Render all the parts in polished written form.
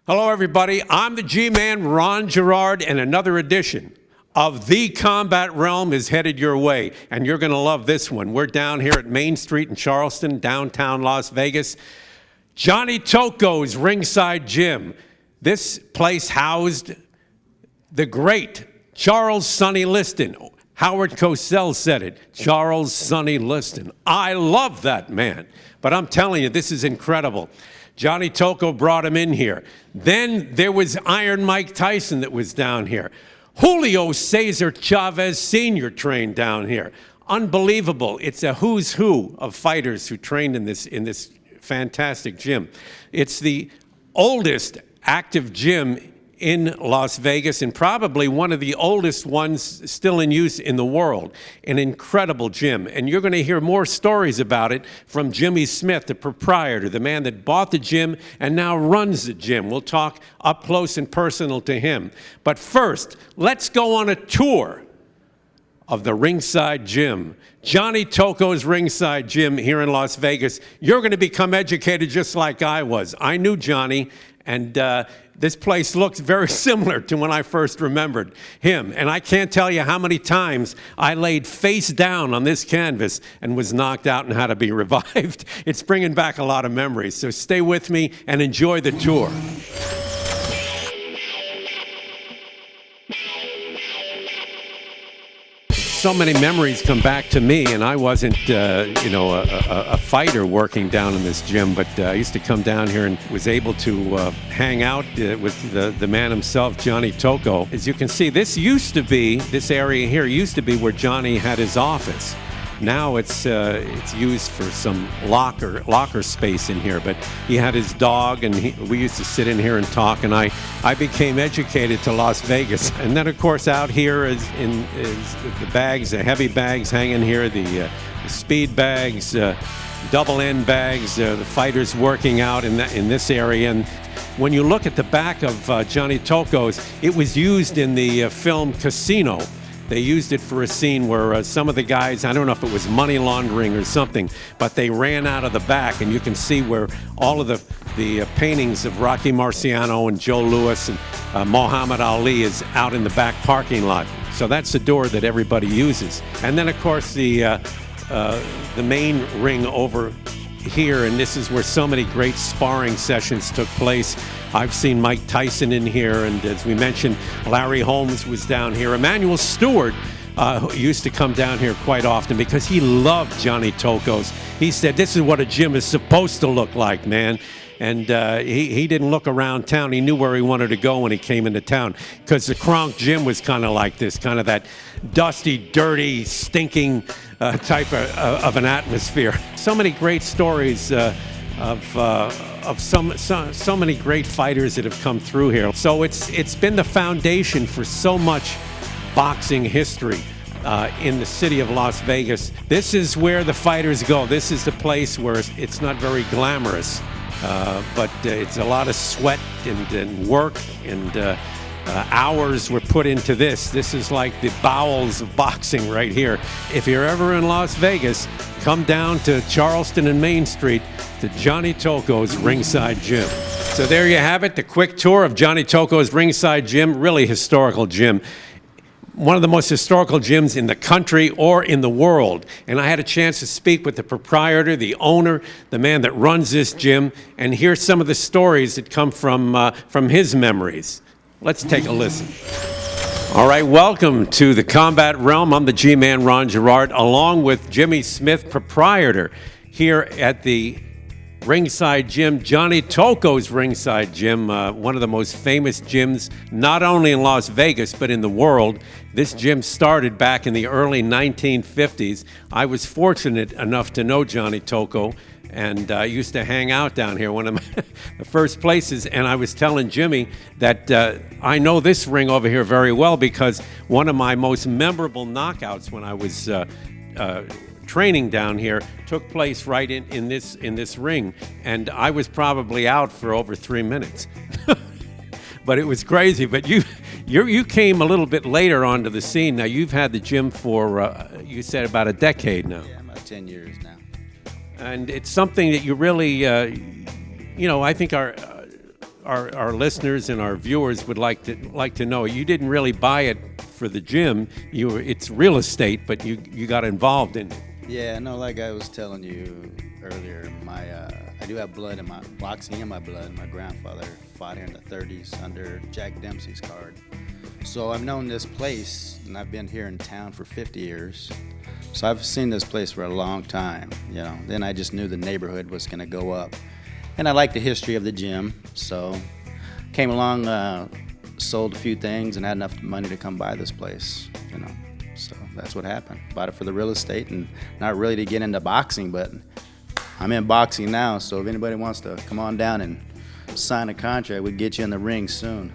Hello, everybody. I'm the G-Man, Ron Gerard, and another edition of The Combat Realm is headed your way, and you're going to love this one. We're down here at Main Street in Charleston, downtown Las Vegas. Johnny Tocco's Ringside Gym. This place housed the great Charles Sonny Liston. Howard Cosell said it, Charles Sonny Liston. I love that man, but I'm telling you, this is incredible. Johnny Tocco brought him in here. Then there was Iron Mike Tyson that was down here. Julio Cesar Chavez Sr. trained down here. Unbelievable. It's a who's who of fighters who trained in this fantastic gym. It's the oldest active gym in Las Vegas and probably one of the oldest ones still in use in the world. An incredible gym. And you're going to hear more stories about it from Jimmy Smith, the proprietor, the man that bought the gym and now runs the gym. We'll talk up close and personal to him. But first, let's go on a tour of the Ringside Gym. Johnny Tocco's Ringside Gym here in Las Vegas. You're going to become educated just like I was. I knew Johnny, and this place looks very similar to when I first remembered him. And I can't tell you how many times I laid face down on this canvas and was knocked out and had to be revived. It's bringing back a lot of memories. So stay with me and enjoy the tour. So many memories come back to me, and I wasn't, a fighter working down in this gym, but I used to come down here and was able to hang out with the man himself, Johnny Tocco. As you can see, this area here used to be where Johnny had his office. Now it's used for some locker space in here, but he had his dog, and we used to sit in here and talk, and I became educated to Las Vegas. And then, of course, out here is the bags, the heavy bags hanging here, the speed bags, double end bags, the fighters working out in this area. And when you look at the back of Johnny Tocco's, it was used in the film Casino. They used it for a scene where some of the guys, I don't know if it was money laundering or something, but they ran out of the back, and you can see where all of the paintings of Rocky Marciano and Joe Louis and Muhammad Ali is out in the back parking lot. So that's the door that everybody uses. And then, of course, the main ring over here, and this is where so many great sparring sessions took place. I've seen Mike Tyson in here, and as we mentioned, Larry Holmes was down here. Emmanuel Stewart used to come down here quite often because he loved Johnny Tocco's. He said, this is what a gym is supposed to look like, man. And he didn't look around town. He knew where he wanted to go when he came into town, because the Kronk Gym was kind of like this, kind of that dusty, dirty, stinking type of an atmosphere. So many great stories of so many great fighters that have come through here. So it's been the foundation for so much boxing history in the city of Las Vegas. This is where the fighters go. This is the place where it's not very glamorous, but it's a lot of sweat and work and hours were put into this. This is like the bowels of boxing right here. If you're ever in Las Vegas, come down to Charleston and Main Street to Johnny Tocco's Ringside Gym. So there you have it, the quick tour of Johnny Tocco's Ringside Gym. Really historical gym. One of the most historical gyms in the country or in the world. And I had a chance to speak with the proprietor, the owner, the man that runs this gym, and hear some of the stories that come from his memories. Let's take a listen. All right, welcome to the Combat Realm. I'm the G-Man, Ron Gerard, along with Jimmy Smith, proprietor here at the Ringside Gym, Johnny Tocco's Ringside Gym, one of the most famous gyms, not only in Las Vegas, but in the world. This gym started back in the early 1950s. I was fortunate enough to know Johnny Tocco, and I used to hang out down here, one of the first places. And I was telling Jimmy that I know this ring over here very well because one of my most memorable knockouts when I was training down here took place right in this ring, and I was probably out for over 3 minutes. But it was crazy. But you came a little bit later onto the scene. Now you've had the gym for you said about a decade now. Yeah, about 10 years now. And it's something that you really, I think our listeners and our viewers would like to know, you didn't really buy it for the gym. It's real estate, but you got involved in it. Yeah, no, like I was telling you earlier, I do have blood in my boxing in my blood. My grandfather fought here in the 30s under Jack Dempsey's card. So I've known this place, and I've been here in town for 50 years. So I've seen this place for a long time, you know. Then I just knew the neighborhood was going to go up. And I like the history of the gym, so came along, sold a few things, and had enough money to come buy this place, you know. So that's what happened. Bought it for the real estate, and not really to get into boxing, but I'm in boxing now, so if anybody wants to come on down and sign a contract, we'll get you in the ring soon.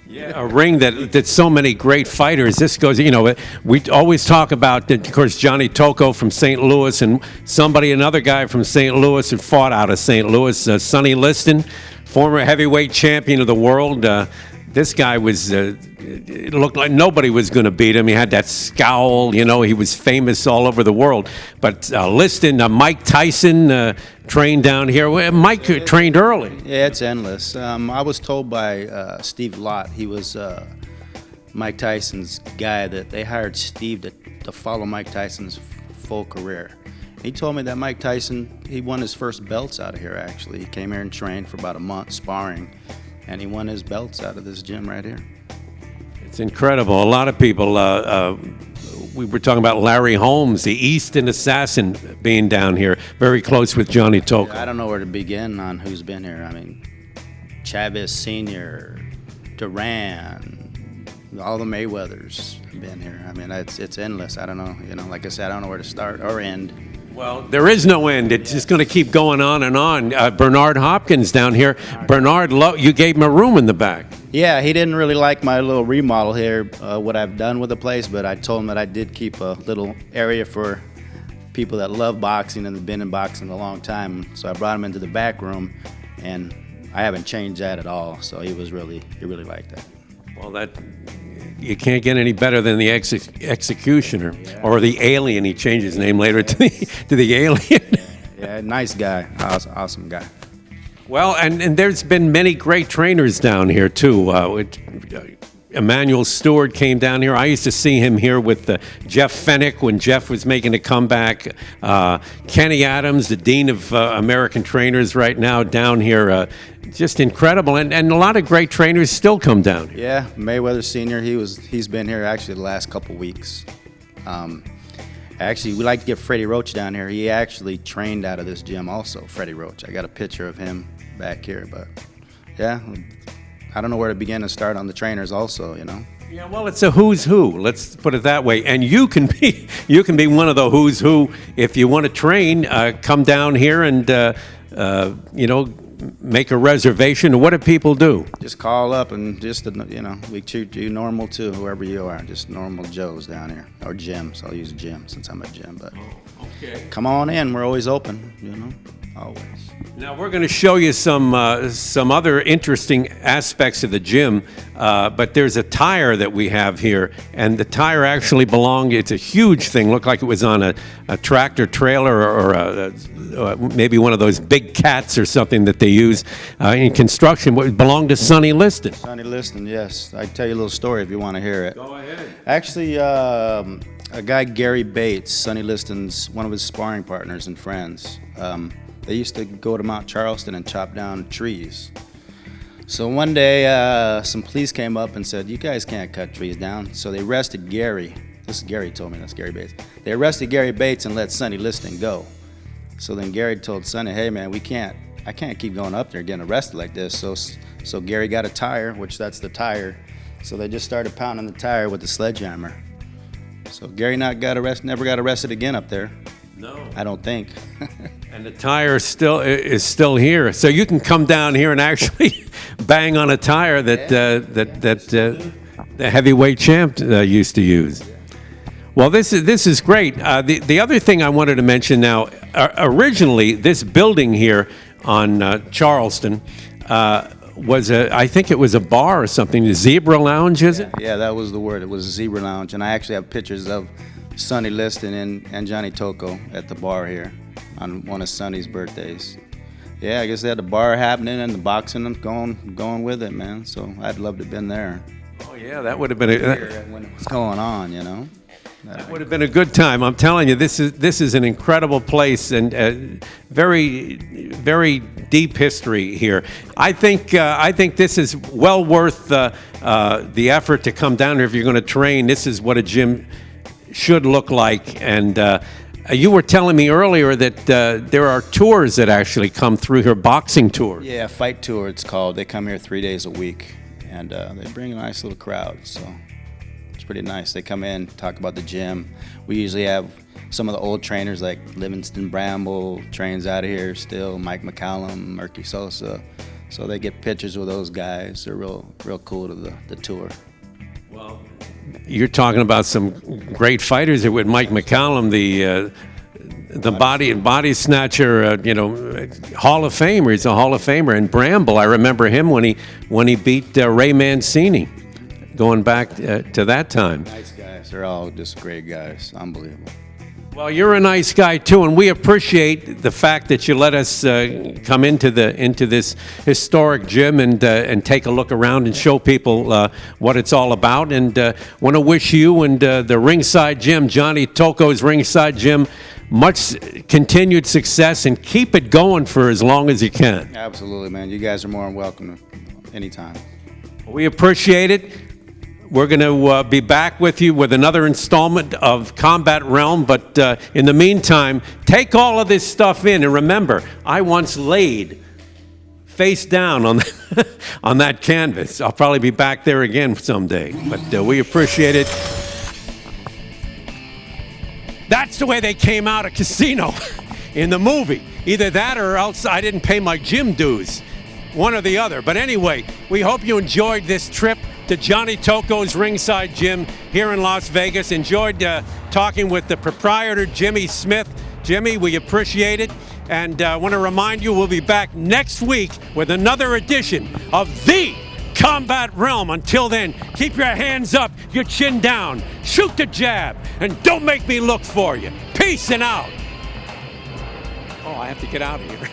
Yeah, a ring that so many great fighters. This goes, you know, we always talk about, of course, Johnny Tocco from St. Louis, and another guy from St. Louis who fought out of St. Louis, Sonny Liston, former heavyweight champion of the world. This guy it looked like nobody was going to beat him. He had that scowl, you know, he was famous all over the world. But Liston, Mike Tyson trained down here. Mike trained early. Yeah, it's endless. I was told by Steve Lott, he was Mike Tyson's guy, that they hired Steve to follow Mike Tyson's full career. He told me that Mike Tyson, he won his first belts out of here, actually. He came here and trained for about a month sparring, and he won his belts out of this gym right here. It's incredible. A lot of people, we were talking about Larry Holmes, the Easton assassin, being down here, very close with Johnny Tocco. I don't know where to begin on who's been here. I mean, Chavez Sr., Duran, all the Mayweathers have been here. I mean, it's endless. I don't know. You know, like I said, I don't know where to start or end. Well, there is no end. It's just going to keep going on and on. Bernard Hopkins down here. Bernard, you gave him a room in the back. Yeah, he didn't really like my little remodel here, what I've done with the place, but I told him that I did keep a little area for people that love boxing and have been in boxing a long time. So I brought him into the back room, and I haven't changed that at all. So he really liked that. Well, you can't get any better than the executioner, or the alien. He changed his name later to the alien. Yeah, nice guy, awesome guy. Well, and there's been many great trainers down here too. Emmanuel Stewart came down here. I used to see him here with Jeff Fennick when Jeff was making a comeback. Kenny Adams, the Dean of American Trainers right now, down here. Just incredible, and a lot of great trainers still come down here. Yeah, Mayweather Sr., he's been here actually the last couple weeks. Actually, we like to get Freddie Roach down here. He actually trained out of this gym also, Freddie Roach. I got a picture of him back here, but yeah, I don't know where to begin and start on the trainers also, you know. Yeah, well, it's a who's who. Let's put it that way. And you can be one of the who's who if you want to train. Come down here and you know, make a reservation. What do people do? Just call up and just, you know, we treat you normal too, whoever you are. Just normal Joes down here, or gyms. I'll use gym since I'm a gym, but okay. Come on in. We're always open, you know, always. Now we're going to show you some other interesting aspects of the gym, but there's a tire that we have here, and the tire actually belonged. It's a huge thing. Looked like it was on a tractor trailer or maybe one of those big cats or something that they use in construction. It belonged to Sonny Liston. Sonny Liston, yes. I can tell you a little story if you want to hear it. Go ahead. Actually, a guy, Gary Bates, Sonny Liston's one of his sparring partners and friends. They used to go to Mount Charleston and chop down trees. So one day, some police came up and said, "You guys can't cut trees down." So they arrested Gary. This is Gary told me, that's Gary Bates. They arrested Gary Bates and let Sonny Liston go. So then Gary told Sonny, "Hey man, I can't keep going up there getting arrested like this." So Gary got a tire, which that's the tire. So they just started pounding the tire with the sledgehammer. So Gary never got arrested again up there. No. I don't think. And the tire is still here, so you can come down here and actually bang on a tire that the heavyweight champ used to use. Well, this is great. The other thing I wanted to mention now, originally this building here on Charleston was I think it was a bar or something, the Zebra Lounge, is it? Yeah, that was the word. It was a Zebra Lounge, and I actually have pictures of Sonny Liston and Johnny Tocco at the bar here on one of Sonny's birthdays. Yeah, I guess they had the bar happening and the boxing and going with it, man. So I'd love to have been there. Oh yeah, that would have been When it was going on, you know. that would have been a good time. I'm telling you, this is an incredible place and very very deep history here. I think this is well worth the effort to come down here if you're going to train. This is what a gym should look like. And you were telling me earlier that there are tours that actually come through here, boxing tours. Yeah, fight tour it's called. They come here 3 days a week, and they bring a nice little crowd. So it's pretty nice. They come in, talk about the gym. We usually have some of the old trainers like Livingston Bramble trains out of here still, Mike McCallum, Murky Sosa. So they get pictures with those guys. They're real cool to the tour. Well, you're talking about some great fighters here with Mike McCallum, the body snatcher, Hall of Famer. He's a Hall of Famer. And Bramble, I remember him when he beat Ray Mancini, going back to that time. Nice guys. They're all just great guys. Unbelievable. Well, you're a nice guy too, and we appreciate the fact that you let us come into this historic gym and take a look around and show people what it's all about. And want to wish you and the Ringside Gym, Johnny Tocco's Ringside Gym, much continued success, and keep it going for as long as you can. Absolutely, man. You guys are more than welcome anytime. We appreciate it. We're going to be back with you with another installment of Combat Realm, but in the meantime, take all of this stuff in, and remember, I once laid face down on on that canvas. I'll probably be back there again someday, but we appreciate it. That's the way they came out of Casino in the movie. Either that or else I didn't pay my gym dues. One or the other. But anyway, we hope you enjoyed this trip to Johnny Tocco's Ringside Gym here in Las Vegas. Enjoyed talking with the proprietor, Jimmy Smith. Jimmy, we appreciate it. And I want to remind you, we'll be back next week with another edition of The Combat Realm. Until then, keep your hands up, your chin down, shoot the jab, and don't make me look for you. Peace and out. Oh, I have to get out of here.